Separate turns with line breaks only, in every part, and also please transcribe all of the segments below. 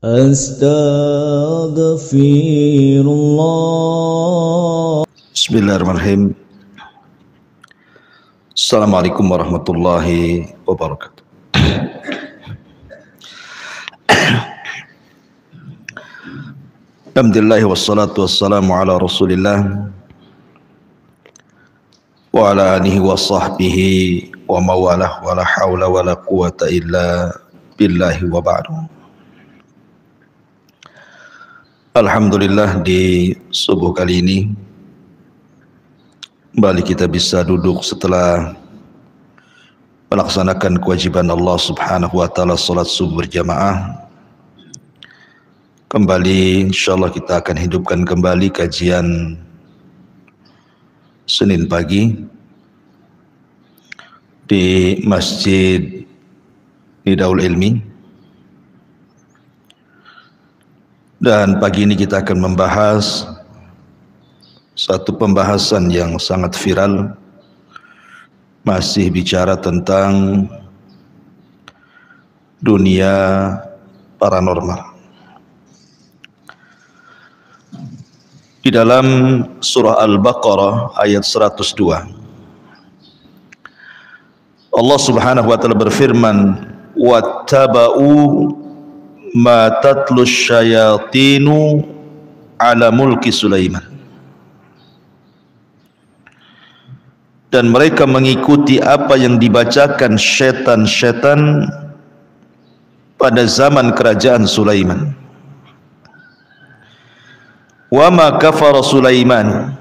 Astaghfirullah.
Bismillahirrahmanirrahim. Assalamualaikum warahmatullahi wabarakatuh. Alhamdulillah wassalatu wassalamu ala rasulillah wa ala alihi wa sahbihi wa mawalah wa la hawla wa la quwata illa billahi wa ba'du. Alhamdulillah, di subuh kali ini kembali kita bisa duduk setelah melaksanakan kewajiban Allah Subhanahu wa taala salat subuh berjamaah. Kembali insyaallah kita akan hidupkan kembali kajian Senin pagi di Masjid Nidaul Ilmi. Dan pagi ini kita akan membahas satu pembahasan yang sangat viral, masih bicara tentang dunia paranormal. Di dalam surah Al-Baqarah ayat 102, Allah Subhanahu wa taala berfirman, "Wattaba'u ma tatlu syayatinu ala mulki Sulaiman." Dan mereka mengikuti apa yang dibacakan syaitan-syaitan pada zaman kerajaan Sulaiman. Wa ma kafara Sulaiman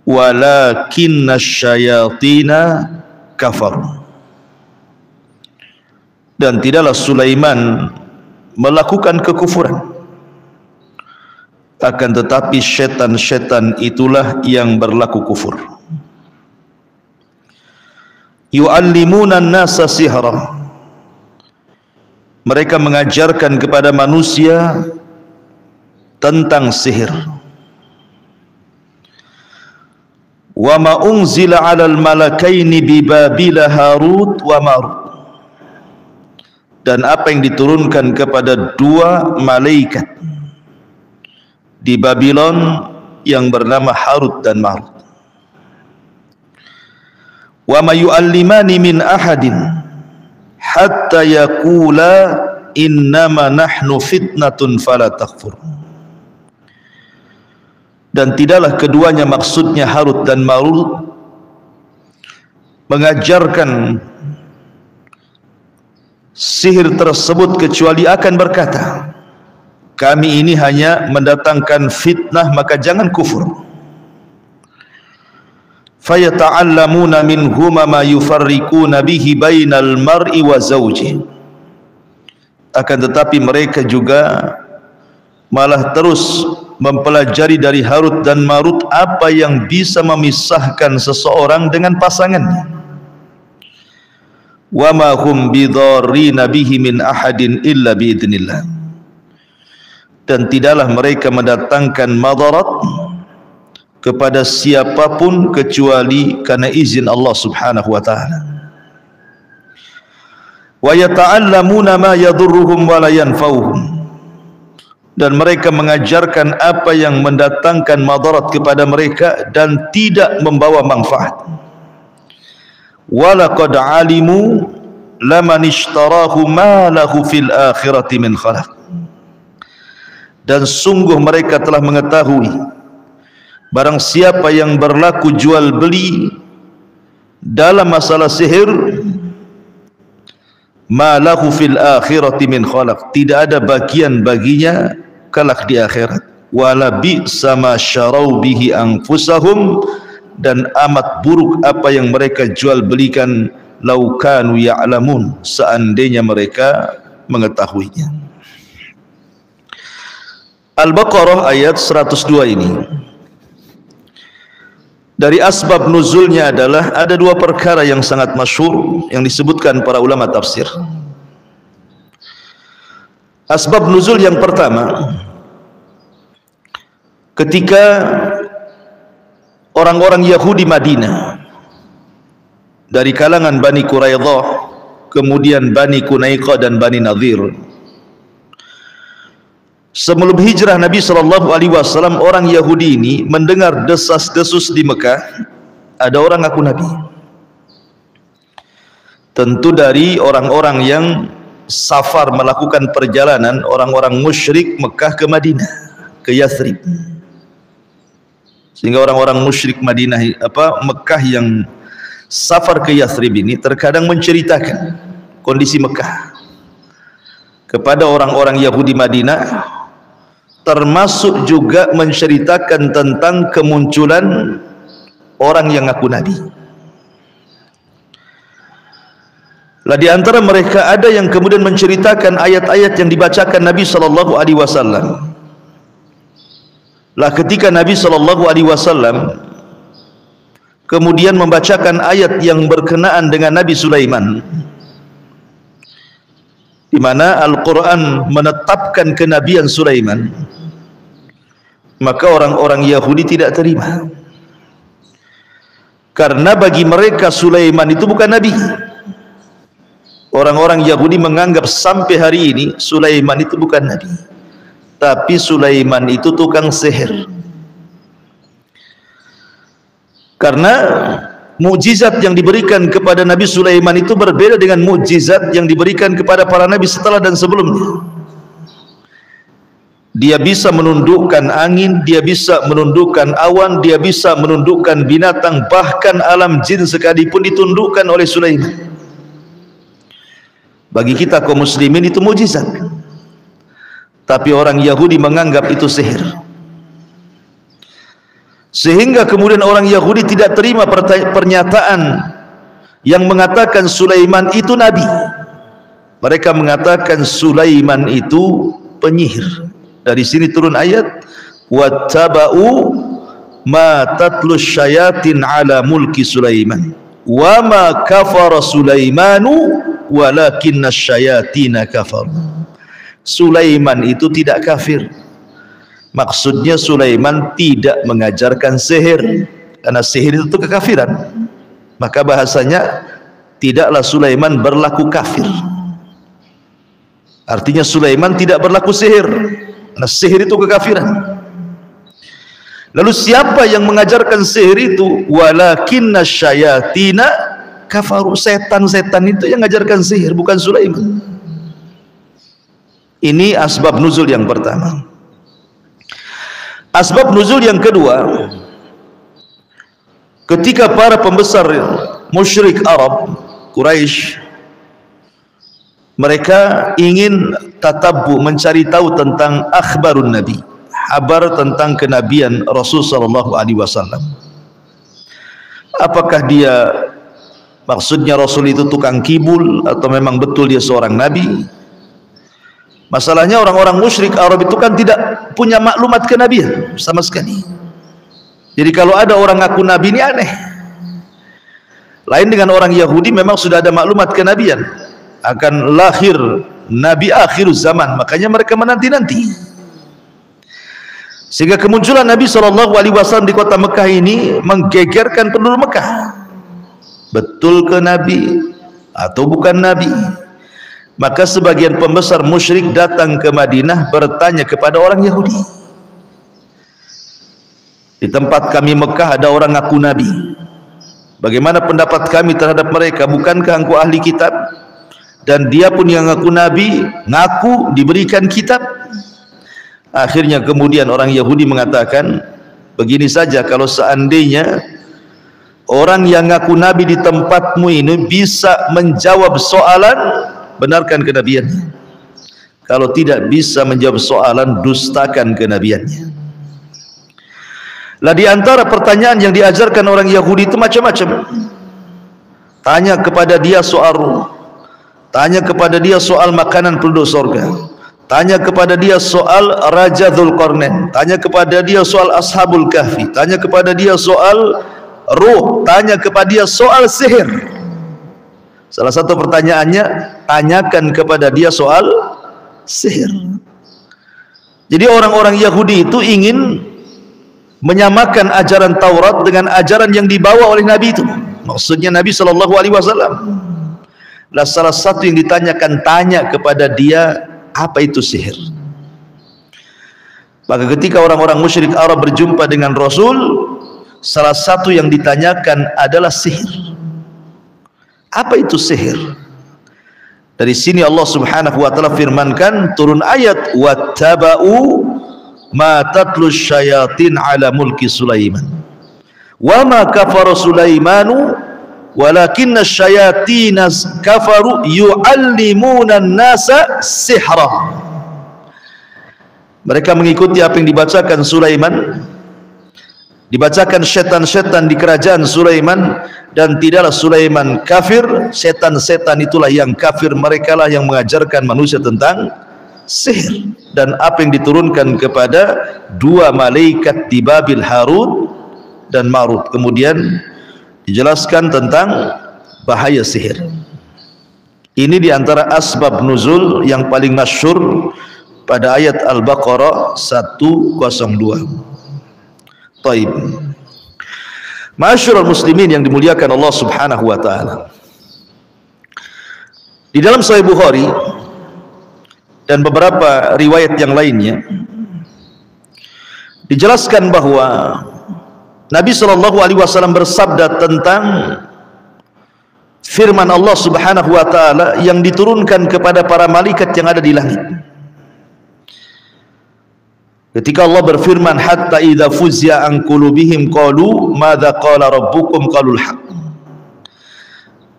walakinna syayatina kafaru. Dan tidaklah Sulaiman melakukan kekufuran, akan tetapi syaitan-syaitan itulah yang berlaku kufur. Yu'allimuna an-nasa sihra, mereka mengajarkan kepada manusia tentang sihir. Wa ma unzila 'alal malakaini bi Babila Harut wa Marut, dan apa yang diturunkan kepada dua malaikat di Babylon yang bernama Harut dan Marut. Wa ma yu'allimani min ahadin hatta yaqula innama nahnu fitnatun fala takfur. Dan tidaklah keduanya, maksudnya Harut dan Marut, mengajarkan sihir tersebut kecuali akan berkata, kami ini hanya mendatangkan fitnah, maka jangan kufur. Fayata'allamuna minhuma ma yufarriquna bihi bainal mar'i wa zawji. Akan tetapi mereka juga malah terus mempelajari dari Harut dan Marut apa yang bisa memisahkan seseorang dengan pasangannya. Wa ma hum bidarrina bihi min ahadin illa biidznillah. Dan tidaklah mereka mendatangkan madarat kepada siapapun kecuali karena izin Allah Subhanahu wa taala. Wa yata'allamuna ma yadurruhum wa la yanfa'uhum, dan mereka mengajarkan apa yang mendatangkan madarat kepada mereka dan tidak membawa manfaat. Walaqad alimu laman ishtarahu ma lahu fil akhirati min khalaq. Dan sungguh mereka telah mengetahui barang siapa yang berlaku jual beli dalam masalah sihir, ma lahu fil akhirati min khalaq, tidak ada bagian baginya kelak di akhirat. Wala bi'sa ma syarau bihi anfusahum, dan amat buruk apa yang mereka jual belikan, laukanu ya'lamun, seandainya mereka mengetahuinya. Al-Baqarah ayat 102 ini, dari asbab nuzulnya adalah ada dua perkara yang sangat masyhur yang disebutkan para ulama tafsir. Asbab nuzul yang pertama, ketika orang-orang Yahudi Madinah dari kalangan Bani Quraidah, kemudian Bani Qunaiqah dan Bani Nadhir, Sebelum hijrah Nabi SAW, orang Yahudi ini mendengar desas-desus di Mekah, ada orang ngaku Nabi. Tentu dari orang-orang yang safar melakukan perjalanan, orang-orang musyrik Mekah ke Madinah, ke Yathrib. Sehingga orang-orang musyrik Mekah yang safar ke Yathrib ini terkadang menceritakan kondisi Mekah kepada orang-orang Yahudi Madinah, termasuk juga menceritakan tentang kemunculan orang yang ngaku Nabi. Lah di antara mereka ada yang kemudian menceritakan ayat-ayat yang dibacakan Nabi SAW. Lah ketika Nabi SAW kemudian membacakan ayat yang berkenaan dengan Nabi Sulaiman, di mana Al-Quran menetapkan kenabian Sulaiman, maka orang-orang Yahudi tidak terima, karena bagi mereka Sulaiman itu bukan nabi. Orang-orang Yahudi menganggap sampai hari ini Sulaiman itu bukan nabi, tapi Sulaiman itu tukang sihir. Karena mukjizat yang diberikan kepada Nabi Sulaiman itu berbeda dengan mukjizat yang diberikan kepada para nabi setelah dan sebelumnya. Dia bisa menundukkan angin, dia bisa menundukkan awan, dia bisa menundukkan binatang, bahkan alam jin sekalipun ditundukkan oleh Sulaiman. Bagi kita kaum muslimin itu mukjizat, tapi orang Yahudi menganggap itu sihir. Sehingga kemudian orang Yahudi tidak terima pernyataan yang mengatakan Sulaiman itu nabi. Mereka mengatakan Sulaiman itu penyihir. Dari sini turun ayat wattaba'u ma tatlus syayatin ala mulki Sulaiman wa ma kafara Sulaimanu walakinna syayatina kafar. Sulaiman itu tidak kafir. Maksudnya Sulaiman tidak mengajarkan sihir, karena sihir itu kekafiran. Maka bahasanya tidaklah Sulaiman berlaku kafir. Artinya Sulaiman tidak berlaku sihir, karena sihir itu kekafiran. Lalu siapa yang mengajarkan sihir itu? Walakinna syayatina kafaru. Setan-setan itu yang mengajarkan sihir, bukan Sulaiman. Ini asbab nuzul yang pertama. Asbab nuzul yang kedua, ketika para pembesar musyrik Arab Quraisy, mereka ingin tatabbu, mencari tahu tentang akhbarun nabi, kabar tentang kenabian Rasul sallallahu alaihi wasallam. Apakah dia, maksudnya Rasul itu tukang kibul atau memang betul dia seorang nabi? Masalahnya orang-orang musyrik Arab itu kan tidak punya maklumat kenabian sama sekali. Jadi kalau ada orang ngaku nabi ini aneh. Lain dengan orang Yahudi, memang sudah ada maklumat kenabian akan lahir nabi akhir zaman, makanya mereka menanti-nanti. Sehingga kemunculan Nabi SAW di kota Mekah ini menggegerkan penduduk Mekah. Betul ke nabi atau bukan nabi? Maka sebagian pembesar musyrik datang ke Madinah bertanya kepada orang Yahudi, di tempat kami Mekah ada orang ngaku nabi, bagaimana pendapat kami terhadap mereka? Bukankah engkau ahli kitab? Dan dia pun yang ngaku nabi, ngaku diberikan kitab. Akhirnya kemudian orang Yahudi mengatakan, begini saja, kalau seandainya orang yang ngaku nabi di tempatmu ini bisa menjawab soalan, benarkan kenabiannya. Kalau tidak bisa menjawab soalan, dustakan kenabiannya. Lah di antara pertanyaan yang diajarkan orang Yahudi itu macam-macam. Tanya kepada dia soal ruh, tanya kepada dia soal makanan penduduk surga, tanya kepada dia soal Raja Dzulqarnain, tanya kepada dia soal Ashabul Kahfi, tanya kepada dia soal ruh, tanya kepada dia soal sihir. Salah satu pertanyaannya, tanyakan kepada dia soal sihir. Jadi orang-orang Yahudi itu ingin menyamakan ajaran Taurat dengan ajaran yang dibawa oleh Nabi itu. Maksudnya Nabi SAW. Lah salah satu yang ditanyakan, tanya kepada dia apa itu sihir. Maka ketika orang-orang musyrik Arab berjumpa dengan Rasul, salah satu yang ditanyakan adalah sihir. Apa itu sihir? Dari sini Allah Subhanahu wa taala firmankan, turun ayat, wattaba'u ma tatlu syayatin ala mulki Sulaiman wa ma kafara Sulaimanu walakinna syayatina kafaru yu'allimuna an-nasa sihra. Mereka mengikuti apa yang dibacakan Sulaiman, dibacakan setan-setan di kerajaan Sulaiman, dan tidaklah Sulaiman kafir, setan-setan itulah yang kafir, mereka lah yang mengajarkan manusia tentang sihir. Dan apa yang diturunkan kepada dua malaikat di Babil, Harut dan Marut. Kemudian dijelaskan tentang bahaya sihir. Ini diantara asbab nuzul yang paling masyhur pada ayat Al-Baqarah 102. Taib. Ma'asyiral muslimin yang dimuliakan Allah Subhanahu wa taala. Di dalam Sahih Bukhari dan beberapa riwayat yang lainnya dijelaskan bahwa Nabi sallallahu alaihi wasallam bersabda tentang firman Allah Subhanahu wa taala yang diturunkan kepada para malaikat yang ada di langit. Ketika Allah berfirman, hatta idza fuzya an qulubihim qalu madza qala rabbukum qalul haq.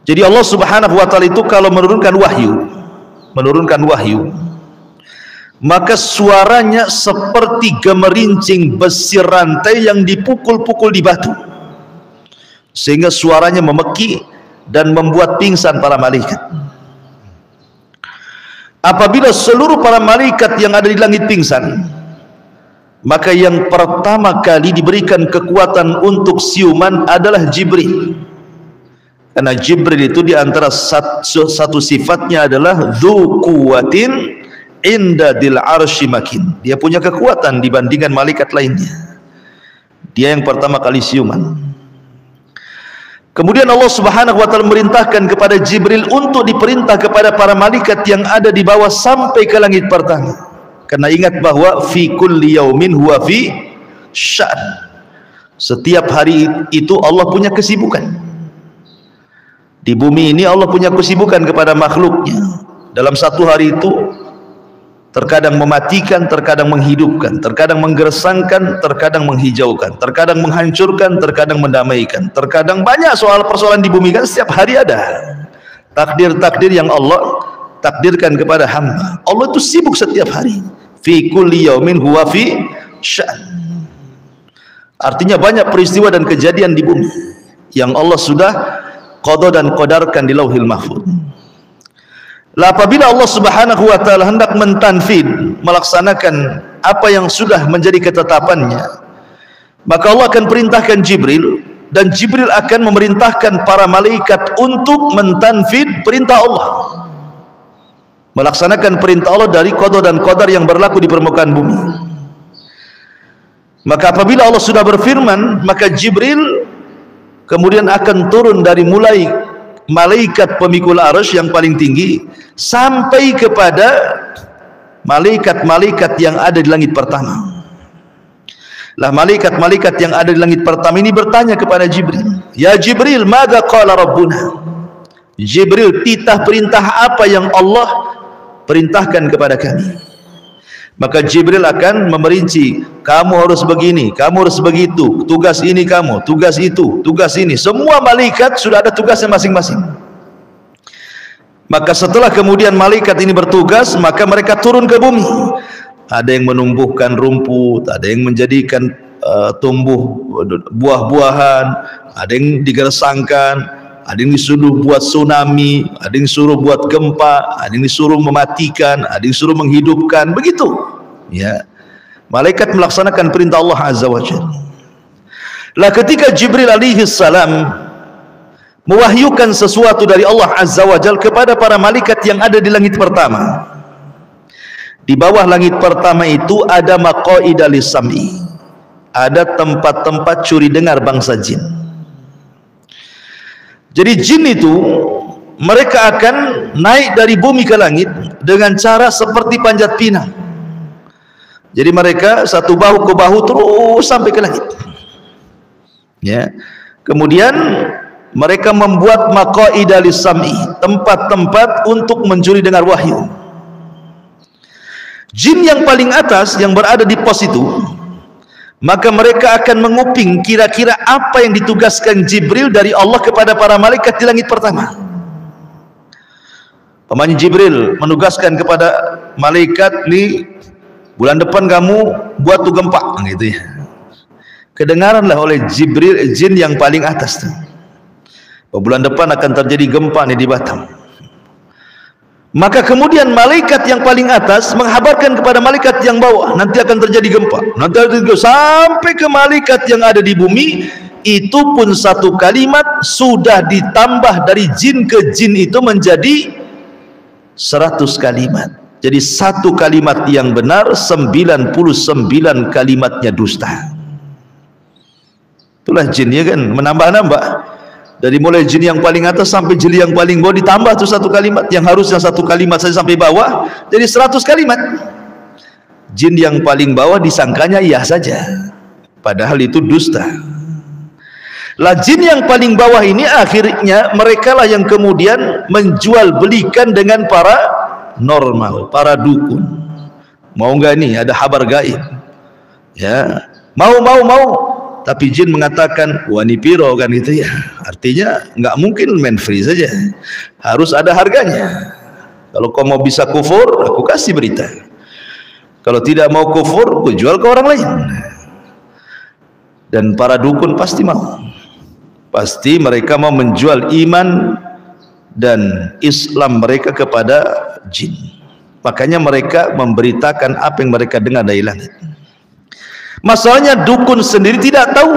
Jadi Allah Subhanahu wa taala itu kalau menurunkan wahyu, maka suaranya seperti gemerincing besi rantai yang dipukul-pukul di batu, sehingga suaranya memeki dan membuat pingsan para malaikat. Apabila seluruh para malaikat yang ada di langit pingsan, maka yang pertama kali diberikan kekuatan untuk siuman adalah Jibril. Karena Jibril itu diantara satu sifatnya adalah dzu quwwatin inda dil arsy makin. Dia punya kekuatan dibandingkan malaikat lainnya. Dia yang pertama kali siuman. Kemudian Allah Subhanahu wa taala merintahkan kepada Jibril untuk diperintah kepada para malaikat yang ada di bawah sampai ke langit pertama. Karena ingat bahwa fi kulli yaumin huwa fi sya'n. Setiap hari itu Allah punya kesibukan. Di bumi ini Allah punya kesibukan kepada makhluknya. Dalam satu hari itu terkadang mematikan, terkadang menghidupkan, terkadang menggersangkan, terkadang menghijaukan, terkadang menghancurkan, terkadang mendamaikan. Terkadang banyak soal persoalan di bumi, kan setiap hari ada takdir-takdir yang Allah takdirkan kepada hamba. Allah itu sibuk setiap hari. Fi kulli yaumin huwa fi sya'n. Artinya banyak peristiwa dan kejadian di bumi yang Allah sudah qada dan qadarkan di Lauhil Mahfuz. Lah apabila Allah Subhanahu wa taala hendak mentanfid, melaksanakan apa yang sudah menjadi ketetapannya, maka Allah akan perintahkan Jibril, dan Jibril akan memerintahkan para malaikat untuk mentanfid perintah Allah, melaksanakan perintah Allah dari qada dan qadar yang berlaku di permukaan bumi. Maka apabila Allah sudah berfirman, maka Jibril kemudian akan turun dari mulai malaikat pemikul arsy yang paling tinggi sampai kepada malaikat-malaikat yang ada di langit pertama. Lah malaikat-malaikat yang ada di langit pertama ini bertanya kepada Jibril, "Ya Jibril, madza qala rabbuna?" Jibril, titah perintah apa yang Allah perintahkan kepada kami? Maka Jibril akan memerinci, kamu harus begini, kamu harus begitu, tugas ini kamu, tugas itu, tugas ini. Semua malaikat sudah ada tugasnya masing-masing. Maka setelah kemudian malaikat ini bertugas, maka mereka turun ke bumi. Ada yang menumbuhkan rumput, ada yang menjadikan tumbuh buah-buahan, ada yang digersangkan, ada yang disuruh buat tsunami, ada yang disuruh buat gempa, ada yang disuruh mematikan, ada yang disuruh menghidupkan, begitu. Ya, malaikat melaksanakan perintah Allah Azza wa Jalla. Lah ketika Jibril alaihi salam mewahyukan sesuatu dari Allah Azza wa Jalla kepada para malaikat yang ada di langit pertama, di bawah langit pertama itu ada maqaida lis-sam'i, ada tempat-tempat curi dengar bangsa jin. Jadi jin itu mereka akan naik dari bumi ke langit dengan cara seperti panjat pinang. Jadi mereka satu bahu ke bahu terus sampai ke langit. Ya. Kemudian mereka membuat maqaida lis-sam'i, tempat-tempat untuk mencuri dengar wahyu. Jin yang paling atas yang berada di pos itu, maka mereka akan menguping kira-kira apa yang ditugaskan Jibril dari Allah kepada para malaikat di langit pertama. Pamannya Jibril menugaskan kepada malaikat, nih bulan depan kamu buat tuh gempa, gitu ya. Kedengaranlah oleh Jibril, jin yang paling atas tuh, bulan depan akan terjadi gempa nih di Batam. Maka kemudian malaikat yang paling atas menghabarkan kepada malaikat yang bawah, nanti akan terjadi gempa, nanti sampai ke malaikat yang ada di bumi. Itu pun satu kalimat sudah ditambah dari jin ke jin itu menjadi 100 kalimat. Jadi satu kalimat yang benar, 99 kalimatnya dusta. Itulah jin, ya kan, menambah-nambah. Dari mulai jin yang paling atas sampai jin yang paling bawah ditambah tuh satu kalimat, yang harusnya satu kalimat saja sampai bawah jadi 100 kalimat. Jin yang paling bawah disangkanya iya saja, padahal itu dusta. Lah jin yang paling bawah ini akhirnya mereka lah yang kemudian menjual belikan dengan para normal, para dukun. Mau nggak nih ada kabar gaib? Ya, mau. Tapi jin mengatakan wani piro, kan gitu ya. Artinya nggak mungkin main free saja, harus ada harganya. Kalau kau mau bisa kufur, aku kasih berita. Kalau tidak mau kufur, aku jual ke orang lain. Dan para dukun pasti mau. Pasti mereka mau menjual iman dan Islam mereka kepada jin. Makanya mereka memberitakan apa yang mereka dengar dari langit. Masalahnya dukun sendiri tidak tahu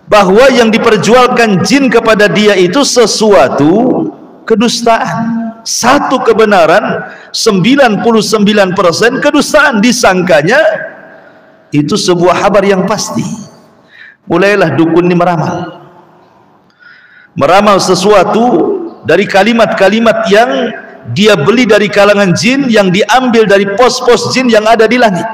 bahwa yang diperjualkan jin kepada dia itu sesuatu kedustaan. Satu kebenaran, 99% kedustaan. Disangkanya itu sebuah kabar yang pasti. Mulailah dukun ini meramal sesuatu dari kalimat-kalimat yang dia beli dari kalangan jin, yang diambil dari pos-pos jin yang ada di langit.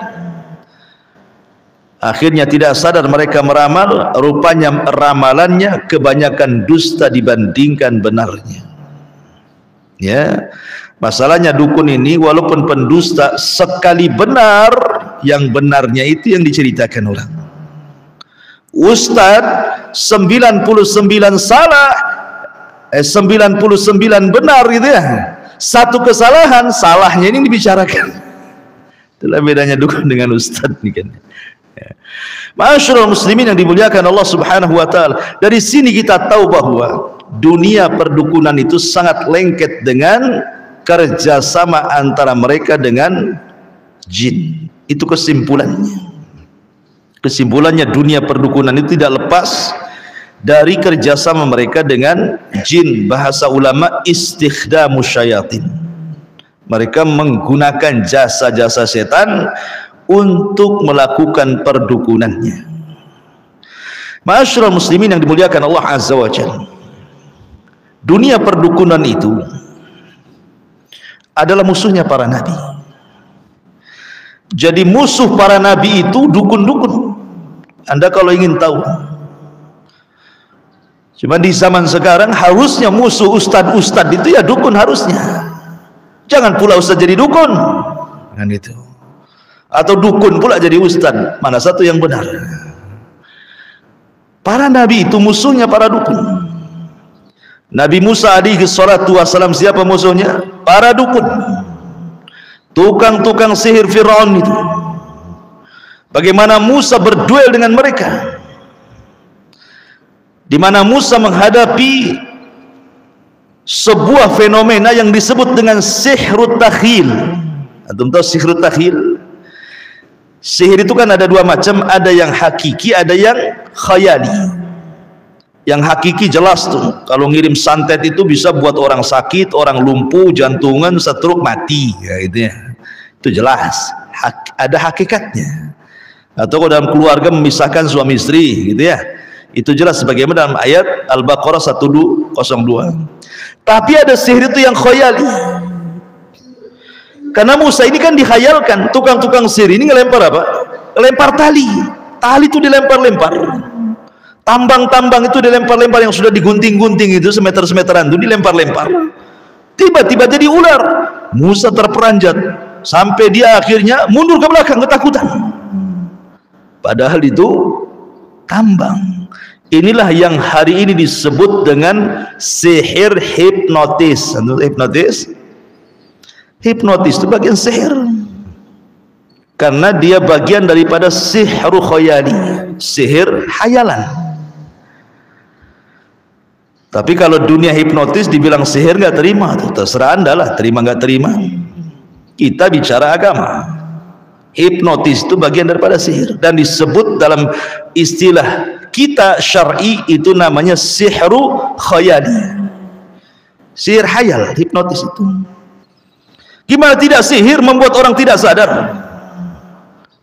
Akhirnya tidak sadar mereka meramal, rupanya ramalannya kebanyakan dusta dibandingkan benarnya. Ya, masalahnya dukun ini walaupun pendusta, sekali benar, yang benarnya itu yang diceritakan orang. Ustadz 99 salah, 99 benar, gitu ya. Satu kesalahan, salahnya ini dibicarakan. Itulah bedanya dukun dengan ustadz nih kan. Ya. Ma'asyiral muslimin yang dimuliakan Allah Subhanahu wa taala. Dari sini kita tahu bahwa dunia perdukunan itu sangat lengket dengan kerjasama antara mereka dengan jin. Itu kesimpulannya. Kesimpulannya dunia perdukunan itu tidak lepas dari kerjasama mereka dengan jin. Bahasa ulama istikhdamu syayatin. Mereka menggunakan jasa-jasa setan untuk melakukan perdukunannya. Ma'asyiral muslimin yang dimuliakan Allah Azza wa Jalla, dunia perdukunan itu adalah musuhnya para nabi. Jadi musuh para nabi itu dukun-dukun. Anda kalau ingin tahu, cuma di zaman sekarang harusnya musuh ustad-ustad itu ya dukun harusnya. Jangan pula ustad jadi dukun, kan itu. Atau dukun pula jadi ustad, mana satu yang benar? Para nabi itu musuhnya para dukun. Nabi Musa alaihi salatu wassalam siapa musuhnya? Para dukun, tukang-tukang sihir Fir'aun itu. Bagaimana Musa berduel dengan mereka, di mana Musa menghadapi sebuah fenomena yang disebut dengan sihrut takhil. Antum tahu sihrut takhil? Sihir itu kan ada dua macam, ada yang hakiki, ada yang khayali. Yang hakiki jelas tuh, kalau ngirim santet itu bisa buat orang sakit, orang lumpuh, jantungan, stroke, mati, ya itu ya. Itu jelas, ada hakikatnya. Atau kalau dalam keluarga memisahkan suami istri, gitu ya. Itu jelas sebagaimana dalam ayat Al-Baqarah 102. Tapi ada sihir itu yang khayali. Karena Musa ini kan dikhayalkan, tukang-tukang sihir ini ngelempar apa? Lempar tali. Tali itu dilempar-lempar. Tambang-tambang itu dilempar-lempar yang sudah digunting-gunting itu semeter-semeteran itu dilempar-lempar. Tiba-tiba jadi ular. Musa terperanjat sampai dia akhirnya mundur ke belakang ketakutan. Padahal itu tambang. Inilah yang hari ini disebut dengan sihir hipnotis. Hipnotis itu bagian sihir. Karena dia bagian daripada sihru khayali, sihir hayalan. Tapi kalau dunia hipnotis dibilang sihir nggak terima, tuh terserah Anda lah, terima nggak terima. Kita bicara agama. Hipnotis itu bagian daripada sihir dan disebut dalam istilah kita syar'i itu namanya sihru khayali. Sihir hayal, hipnotis itu. Gimana tidak sihir membuat orang tidak sadar?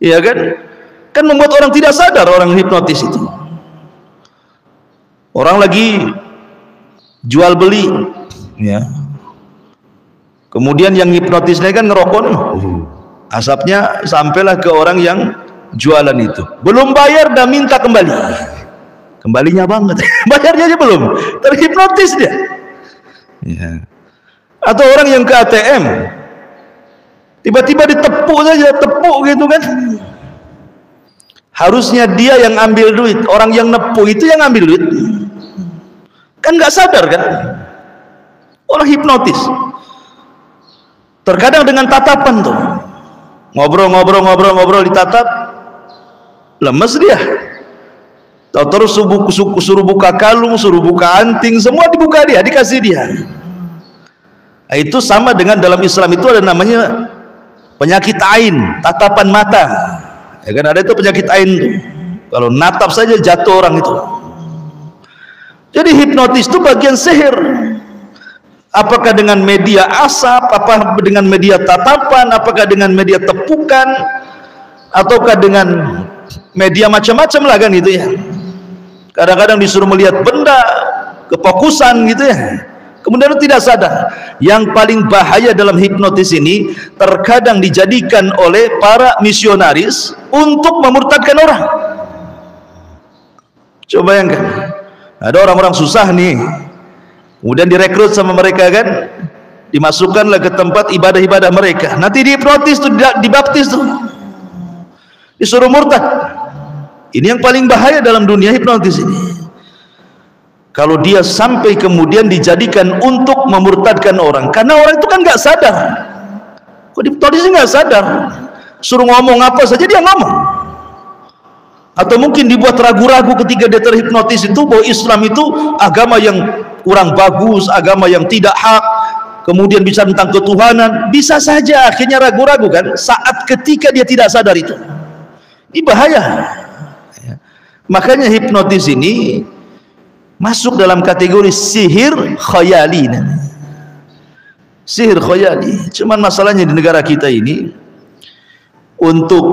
Iya kan? Kan membuat orang tidak sadar orang hipnotis itu. Orang lagi jual beli, ya. Kemudian yang hipnotisnya kan ngerokok, asapnya sampailah ke orang yang jualan itu. Belum bayar dah minta kembali. Kembalinya banget. Bayarnya aja belum. Terhipnotis dia. Ya. Atau orang yang ke ATM, tiba-tiba ditepuk saja, tepuk gitu kan. Harusnya dia yang ambil duit, orang yang nepuk itu yang ambil duit. Kan nggak sadar kan? Orang hipnotis. Terkadang dengan tatapan tuh. Ngobrol ditatap, lemes dia. Tahu terus suruh buka kalung, suruh buka anting, semua dibuka dia, dikasih dia. Nah, itu sama dengan dalam Islam itu ada namanya penyakit ain, tatapan mata. Ya kan ada itu penyakit ain tuh. Kalau natap saja jatuh orang itu. Jadi hipnotis itu bagian sihir. Apakah dengan media asap, apa dengan media tatapan, apakah dengan media tepukan, ataukah dengan media macam-macam lah kan gitu ya. Kadang-kadang disuruh melihat benda, kefokusan gitu ya. Kemudian tidak sadar. Yang paling bahaya dalam hipnotis ini terkadang dijadikan oleh para misionaris untuk memurtadkan orang. Coba bayangkan, ada orang-orang susah nih, kemudian direkrut sama mereka kan, dimasukkanlah ke tempat ibadah-ibadah mereka. Nanti dihipnotis tuh, dibaptis tuh, disuruh murtad. Ini yang paling bahaya dalam dunia hipnotis ini. Kalau dia sampai kemudian dijadikan untuk memurtadkan orang, karena orang itu kan nggak sadar. Kok hipnotisnya nggak sadar? Suruh ngomong apa saja dia ngomong. Atau mungkin dibuat ragu-ragu ketika dia terhipnotis itu bahwa Islam itu agama yang kurang bagus, agama yang tidak hak. Kemudian bicara tentang ketuhanan, bisa saja akhirnya ragu-ragu kan. Saat ketika dia tidak sadar itu, ini bahaya. Makanya hipnotis ini masuk dalam kategori sihir khayali. Sihir khayali. Cuman masalahnya di negara kita ini untuk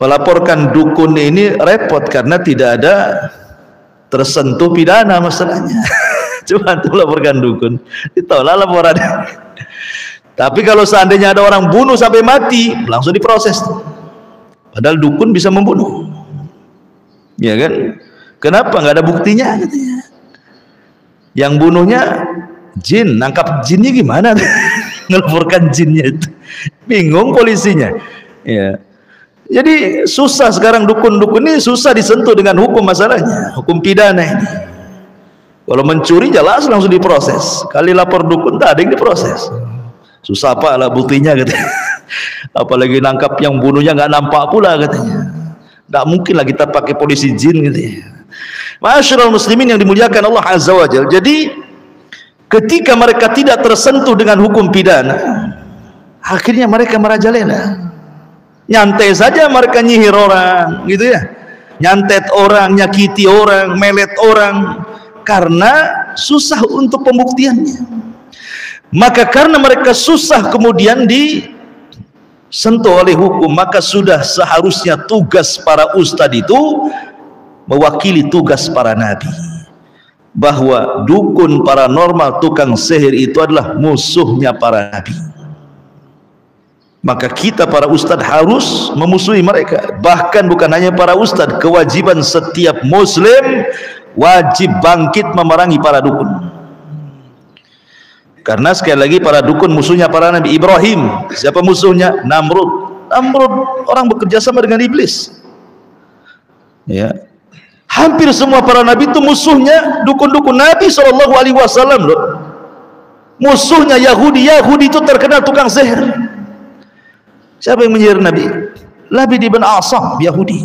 melaporkan dukun ini repot karena tidak ada tersentuh pidana masalahnya. Cuma untuk melaporkan dukun, ditolak laporannya. Tapi kalau seandainya ada orang bunuh sampai mati, langsung diproses. Padahal dukun bisa membunuh. Ya kan? Kenapa nggak ada buktinya gitu ya? Yang bunuhnya jin, nangkap jinnya gimana? Ngelaporkan jinnya itu, bingung polisinya. Ya, jadi susah sekarang dukun-dukun ini susah disentuh dengan hukum masalahnya, hukum pidana ini. Kalau mencuri jelas langsung diproses. Kali lapor dukun tak ada yang diproses. Susah apa lah buktinya katanya. Apalagi nangkap yang bunuhnya nggak nampak pula katanya. Tidak mungkin lah kita pakai polisi jin gitu ya. Ma'asyiral muslimin yang dimuliakan Allah Azza wa Jalla. Jadi ketika mereka tidak tersentuh dengan hukum pidana, akhirnya mereka merajalela. Nyantai saja mereka nyihir orang gitu ya. Nyantet orang, nyakiti orang, melet orang, karena susah untuk pembuktiannya. Maka karena mereka susah kemudian disentuh oleh hukum, maka sudah seharusnya tugas para ustadz itu mewakili tugas para nabi, bahwa dukun paranormal, tukang sihir itu adalah musuhnya para nabi. Maka kita para ustadz harus memusuhi mereka. Bahkan bukan hanya para ustadz, kewajiban setiap muslim wajib bangkit memerangi para dukun. Karena sekali lagi para dukun musuhnya para Nabi. Ibrahim, siapa musuhnya? Namrud. Namrud orang bekerja sama dengan iblis. Ya, hampir semua para nabi itu musuhnya dukun-dukun. Nabi SAW loh, musuhnya Yahudi. Yahudi itu terkenal tukang sihir. Siapa yang menyihir Nabi? Labid ibn Asam, Yahudi.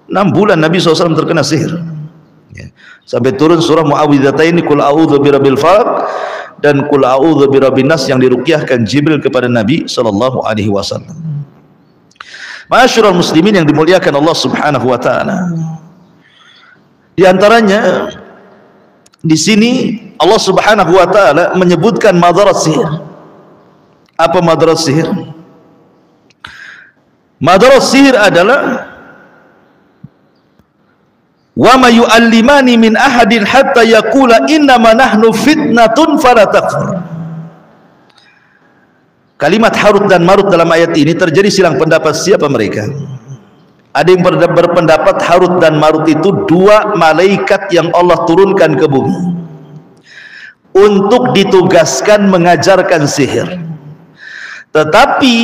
6 bulan Nabi SAW terkena sihir, ya. Sampai turun surah Muawwidhataini, Qul a'udzu birabbil falaq dan Qul a'udzu birabbin nas, yang diruqyahkan Jibril kepada Nabi SAW. Ma'asyiral muslimin yang dimuliakan Allah Subhanahu wa taala. Di antaranya di sini Allah Subhanahu wa taala menyebutkan madarat sihir. Apa madarat sihir? Madarat sihir adalah wa ma yu'allimani min ahadin hatta yaqula innama nahnu fitnatun fala takfur. Kalimat Harut dan Marut dalam ayat ini terjadi silang pendapat siapa mereka. Ada yang berpendapat Harut dan Marut itu 2 malaikat yang Allah turunkan ke bumi untuk ditugaskan mengajarkan sihir. Tetapi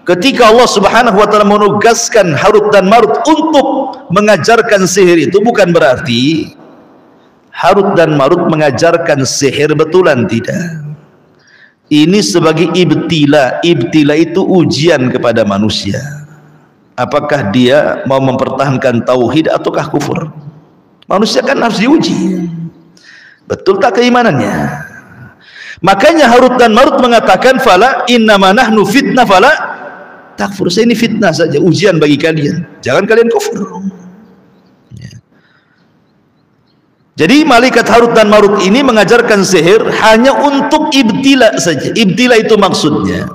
ketika Allah Subhanahu wa taala menugaskan Harut dan Marut untuk mengajarkan sihir, itu bukan berarti Harut dan Marut mengajarkan sihir betulan, tidak. Ini sebagai ibtila. Ibtila itu ujian kepada manusia. Apakah dia mau mempertahankan tauhid ataukah kufur? Manusia kan harus diuji. Betul tak keimanannya? Makanya Harut dan Marut mengatakan fala innama nahnu fitnah fala takfur. Saya ini fitnah saja, ujian bagi kalian. Jangan kalian kufur. Jadi malaikat Harut dan Marut ini mengajarkan sihir hanya untuk ibtila saja. Ibtila itu maksudnya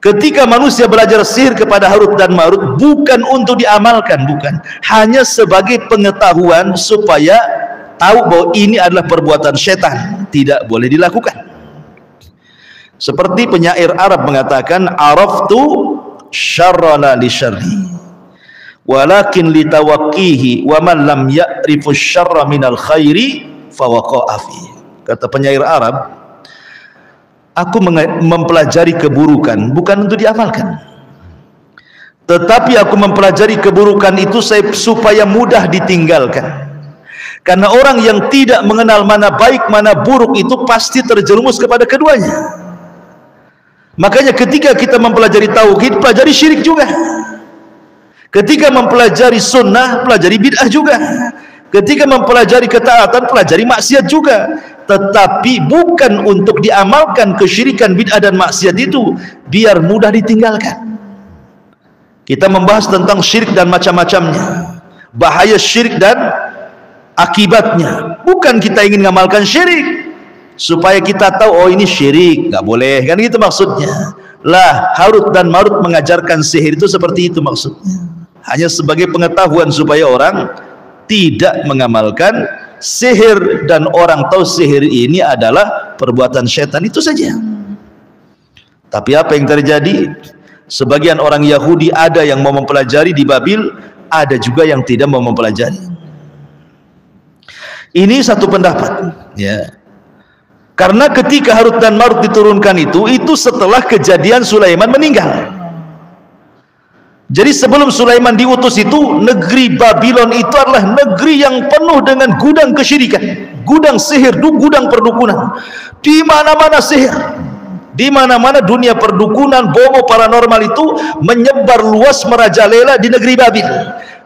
ketika manusia belajar sihir kepada Harut dan Marut bukan untuk diamalkan, bukan. Hanya sebagai pengetahuan supaya tahu bahwa ini adalah perbuatan setan, tidak boleh dilakukan. Seperti penyair Arab mengatakan, araftu syarrana li syarri walakin litawaqqihi wa man lam ya'rifu syarra minal khairi fawaqa'a fi. Kata penyair Arab, aku mempelajari keburukan bukan untuk diamalkan, tetapi aku mempelajari keburukan itu supaya mudah ditinggalkan. Karena orang yang tidak mengenal mana baik mana buruk itu pasti terjerumus kepada keduanya. Makanya ketika kita mempelajari tauhid, pelajari syirik juga. Ketika mempelajari sunnah, pelajari bid'ah juga. Ketika mempelajari ketaatan, pelajari maksiat juga. Tetapi bukan untuk diamalkan kesyirikan, bid'ah dan maksiat itu biar mudah ditinggalkan. Kita membahas tentang syirik dan macam-macamnya, bahaya syirik dan akibatnya. Bukan kita ingin mengamalkan syirik supaya kita tahu oh ini syirik, nggak boleh, kan gitu maksudnya. Lah, Harut dan Marut mengajarkan sihir itu seperti itu maksudnya. Hanya sebagai pengetahuan supaya orang tidak mengamalkan sihir dan orang tahu sihir ini adalah perbuatan setan, itu saja. Tapi apa yang terjadi? Sebagian orang Yahudi ada yang mau mempelajari di Babil, ada juga yang tidak mau mempelajari. Ini satu pendapat, ya. Karena ketika Harut dan Marut diturunkan itu setelah kejadian Sulaiman meninggal. Jadi sebelum Sulaiman diutus itu, negeri Babylon itu adalah negeri yang penuh dengan gudang kesyirikan, gudang sihir, gudang perdukunan. Di mana-mana sihir, di mana-mana dunia perdukunan, bomo paranormal itu menyebar luas merajalela di negeri Babil.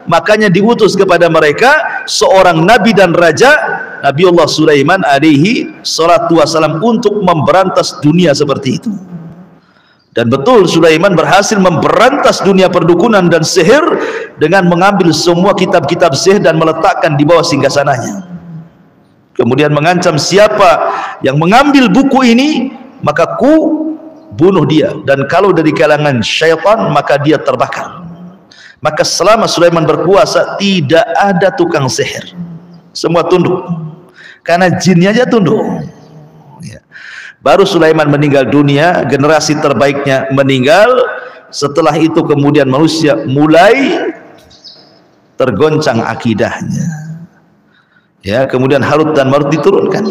Makanya diutus kepada mereka seorang nabi dan raja, Nabiullah Sulaiman alaihi salatu wassalam, untuk memberantas dunia seperti itu. Dan betul Sulaiman berhasil memberantas dunia perdukunan dan sihir dengan mengambil semua kitab-kitab sihir dan meletakkan di bawah singgasananya. Kemudian mengancam siapa yang mengambil buku ini maka ku bunuh dia, dan kalau dari kalangan syaitan maka dia terbakar. Maka selama Sulaiman berkuasa tidak ada tukang sihir, semua tunduk, karena jinnya aja tunduk. Baru Sulaiman meninggal dunia, generasi terbaiknya meninggal. Setelah itu kemudian manusia mulai tergoncang akidahnya. Ya, kemudian Harut dan Marut diturunkan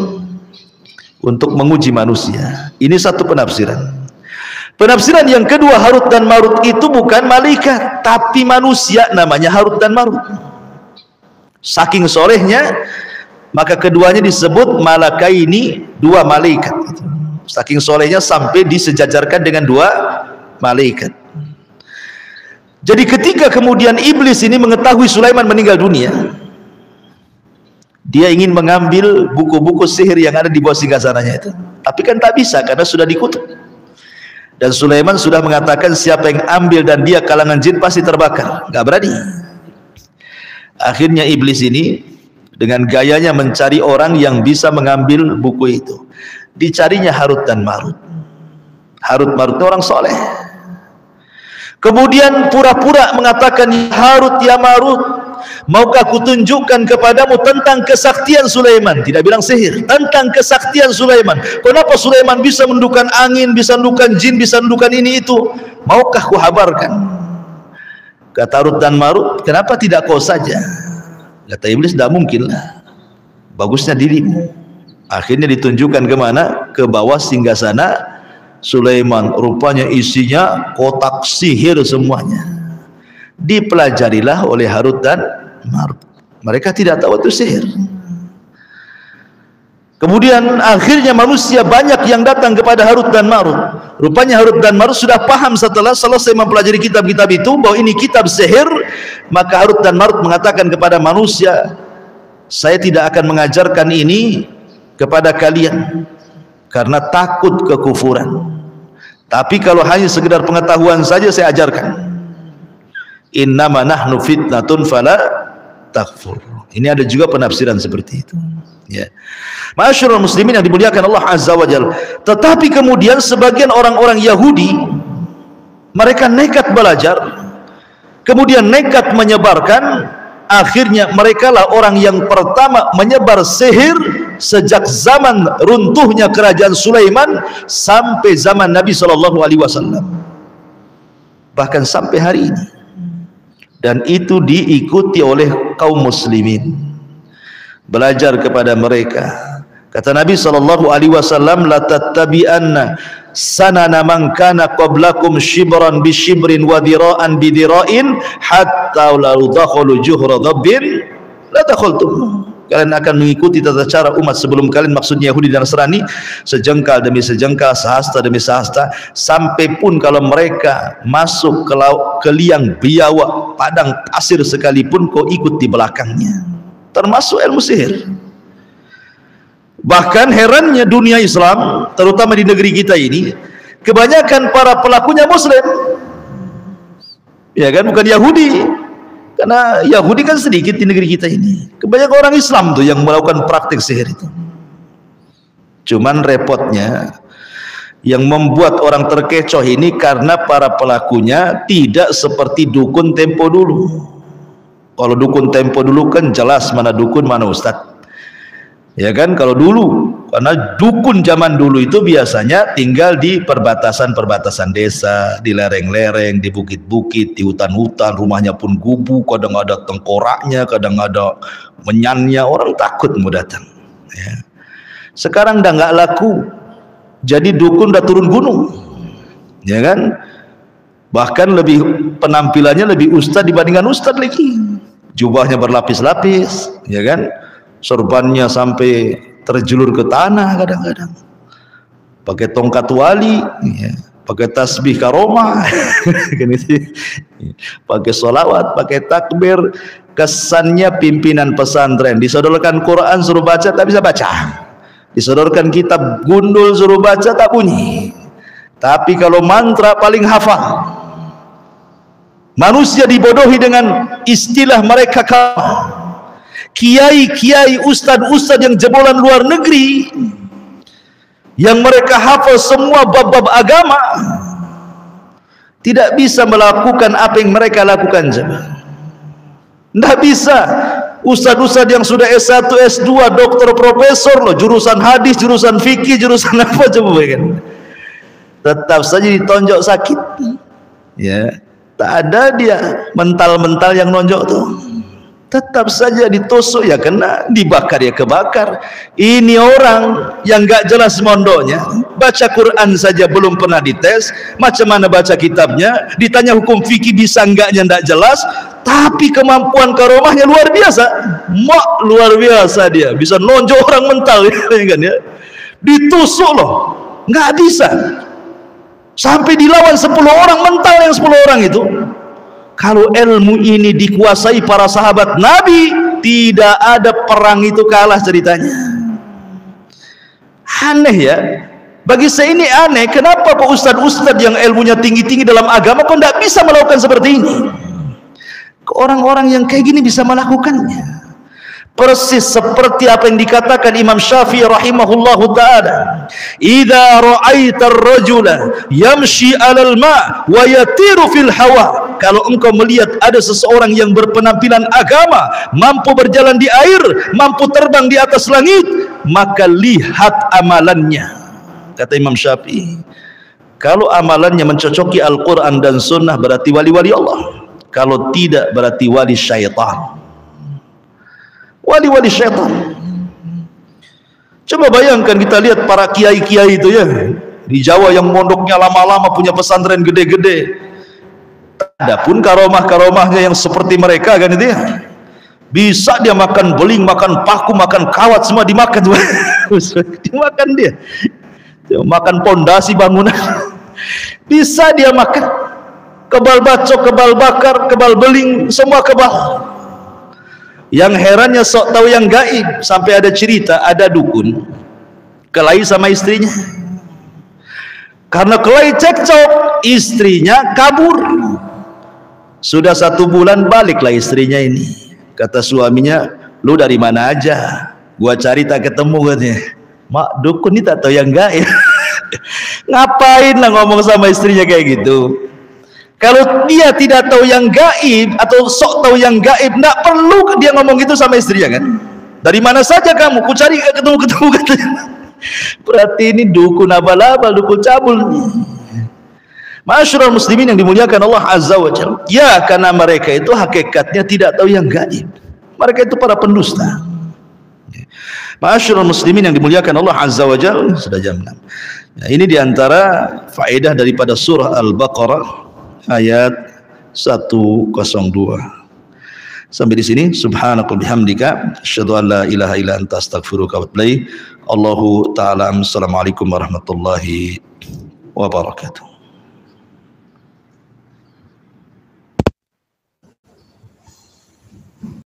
untuk menguji manusia. Ini satu penafsiran. Penafsiran yang kedua, Harut dan Marut itu bukan malaikat, tapi manusia, namanya Harut dan Marut. Saking solehnya, maka keduanya disebut malakaini, dua malaikat. Saking solehnya sampai disejajarkan dengan dua malaikat. Jadi ketika kemudian iblis ini mengetahui Sulaiman meninggal dunia, dia ingin mengambil buku-buku sihir yang ada di bawah singgasananya itu, tapi kan tak bisa karena sudah dikutuk. Dan Sulaiman sudah mengatakan siapa yang ambil dan dia kalangan jin pasti terbakar, nggak berani. Akhirnya iblis ini dengan gayanya mencari orang yang bisa mengambil buku itu. Dicarinya Harut dan Marut. Harut Marut itu orang soleh. Kemudian pura-pura mengatakan, Harut ya Marut, maukah kutunjukkan kepadamu tentang kesaktian Sulaiman? Tidak bilang sihir, tentang kesaktian Sulaiman. Kenapa Sulaiman bisa menundukkan angin, bisa menundukkan jin, bisa menundukkan ini itu? Maukah kuhabarkan? Kata Harut dan Marut, kenapa tidak kau saja? Kata iblis, tidak mungkin lah, bagusnya dirimu. Akhirnya ditunjukkan kemana? Ke bawah singgasana Sulaiman. Rupanya isinya kotak sihir semuanya. Dipelajarilah oleh Harut dan Marut. Mereka tidak tahu itu sihir. Kemudian akhirnya manusia banyak yang datang kepada Harut dan Marut. Rupanya Harut dan Marut sudah paham setelah selesai mempelajari kitab-kitab itu bahwa ini kitab sihir. Maka Harut dan Marut mengatakan kepada manusia, saya tidak akan mengajarkan ini kepada kalian karena takut kekufuran. Tapi kalau hanya sekedar pengetahuan saja saya ajarkan. Innama nahnu fitnatun fala takfur. Ini ada juga penafsiran seperti itu. Ya. Ma'asyiral muslimin yang dimuliakan Allah Azza wa Jalla. Tetapi kemudian sebagian orang-orang Yahudi, mereka nekat belajar, kemudian nekat menyebarkan. Akhirnya mereka lah orang yang pertama menyebar sihir sejak zaman runtuhnya kerajaan Sulaiman sampai zaman Nabi SAW, bahkan sampai hari ini. Dan itu diikuti oleh kaum muslimin, belajar kepada mereka. Kata Nabi SAW, la tattabi'anna sanana man kana qablakum shibran bi shibrin wa dira'an bi dira'in hatta law dakhalu juhra dhabbin la dakhaltum. Kalian akan mengikuti tata cara umat sebelum kalian, maksudnya Yahudi dan Nasrani, sejengkal demi sejengkal, sehasta demi sehasta, sampai pun kalau mereka masuk ke liang biawak, padang pasir sekalipun kau ikut di belakangnya. Termasuk ilmu sihir. Bahkan herannya dunia Islam, terutama di negeri kita ini, kebanyakan para pelakunya Muslim, ya kan, bukan Yahudi. Karena Yahudi kan sedikit di negeri kita ini. Kebanyakan orang Islam tuh yang melakukan praktik sihir itu. Cuman repotnya, yang membuat orang terkecoh ini karena para pelakunya tidak seperti dukun tempo dulu. Kalau dukun tempo dulu kan jelas mana dukun mana ustadz. Ya kan, kalau dulu, karena dukun zaman dulu itu biasanya tinggal di perbatasan-perbatasan desa, di lereng-lereng, di bukit-bukit, di hutan-hutan, rumahnya pun gubuk, kadang ada tengkoraknya, kadang ada menyannya, orang takut mau datang. Ya. Sekarang udah nggak laku, jadi dukun udah turun gunung, ya kan? Bahkan lebih penampilannya lebih ustad dibandingkan ustad lagi, jubahnya berlapis-lapis, ya kan? Sorbannya sampai terjulur ke tanah kadang-kadang, pakai tongkat wali, ya, pakai tasbih karomah, pakai sholawat, pakai takbir. Kesannya pimpinan pesantren, disodorkan Quran suruh baca tak bisa baca, disodorkan kitab gundul suruh baca tak bunyi, tapi kalau mantra paling hafal. Manusia dibodohi dengan istilah mereka kiai-kiai, ustad-ustad yang jebolan luar negeri, yang mereka hafal semua bab-bab agama, tidak bisa melakukan apa yang mereka lakukan. Tidak bisa. Ustaz-ustaz yang sudah S1, S2, doktor, profesor loh, jurusan hadis, jurusan fikih, jurusan apa coba kan, tetap saja ditonjok sakit. Ya, tak ada dia mental-mental yang nonjok tuh, tetap saja ditusuk ya kena, dibakar ya kebakar. Ini orang yang gak jelas mondoknya, baca Quran saja belum pernah dites, macam mana baca kitabnya, ditanya hukum fikih bisa enggaknya ndak jelas, tapi kemampuan karomahnya luar biasa. Luar biasa, dia bisa nonjok orang mental ya kan ya. Ditusuk loh, nggak bisa. Sampai dilawan 10 orang mental, yang 10 orang itu. Kalau ilmu ini dikuasai para sahabat Nabi, tidak ada perang itu kalah ceritanya. Aneh ya, bagi saya ini aneh. Kenapa kok ustadz-ustadz yang ilmunya tinggi-tinggi dalam agama kok tidak bisa melakukan seperti ini? Orang-orang yang kayak gini bisa melakukannya. Persis seperti apa yang dikatakan Imam Syafi'i rahimahullahu ta'ala, idza ra'aita ar-rajula yamshi 'alal ma' wa yatiru fil hawa, kalau engkau melihat ada seseorang yang berpenampilan agama, mampu berjalan di air, mampu terbang di atas langit, maka lihat amalannya. Kata Imam Syafi'i, kalau amalannya mencocoki Al-Quran dan Sunnah berarti wali-wali Allah, kalau tidak berarti wali syaitan. Wali-wali syaitan. Coba bayangkan, kita lihat para kiai-kiai itu ya, di Jawa yang mondoknya lama-lama, punya pesantren gede-gede, adapun karomah-karomahnya yang seperti mereka kan itu ya, bisa dia makan beling, makan paku, makan kawat, semua dimakan. Dimakan dia makan pondasi bangunan. Bisa dia makan kebal bacok, kebal bakar, kebal beling, semua kebal. Yang herannya sok tahu yang gaib. Sampai ada cerita, ada dukun kelahi sama istrinya. Karena kelahi cekcok, istrinya kabur. Sudah 1 bulan baliklah istrinya ini. Kata suaminya, lu dari mana aja? Gua cari tak ketemu katanya. Mak, dukun ini tak tahu yang gaib. Ngapain lah ngomong sama istrinya kayak gitu? Kalau dia tidak tahu yang gaib atau sok tahu yang gaib, tidak perlu dia ngomong gitu sama istrinya kan. Dari mana saja kamu? Ku cari ketemu katanya. Berarti ini dukun abal-abal, dukun cabul. Ma'asyiral muslimin yang dimuliakan Allah Azza wa Jalla. Ya, karena mereka itu hakikatnya tidak tahu yang gaib. Mereka itu para pendusta. Ma'asyiral muslimin yang dimuliakan Allah Azza wa Jalla. Sudah jam 6. Nah, ini diantara faedah daripada surah Al-Baqarah ayat 102. Sampai di sini. Subhanakal bihamdika asyhadu an la ilaha illa anta astaghfiruka wa atubu ilaik. Allahu ta'ala. Assalamualaikum warahmatullahi wabarakatuh.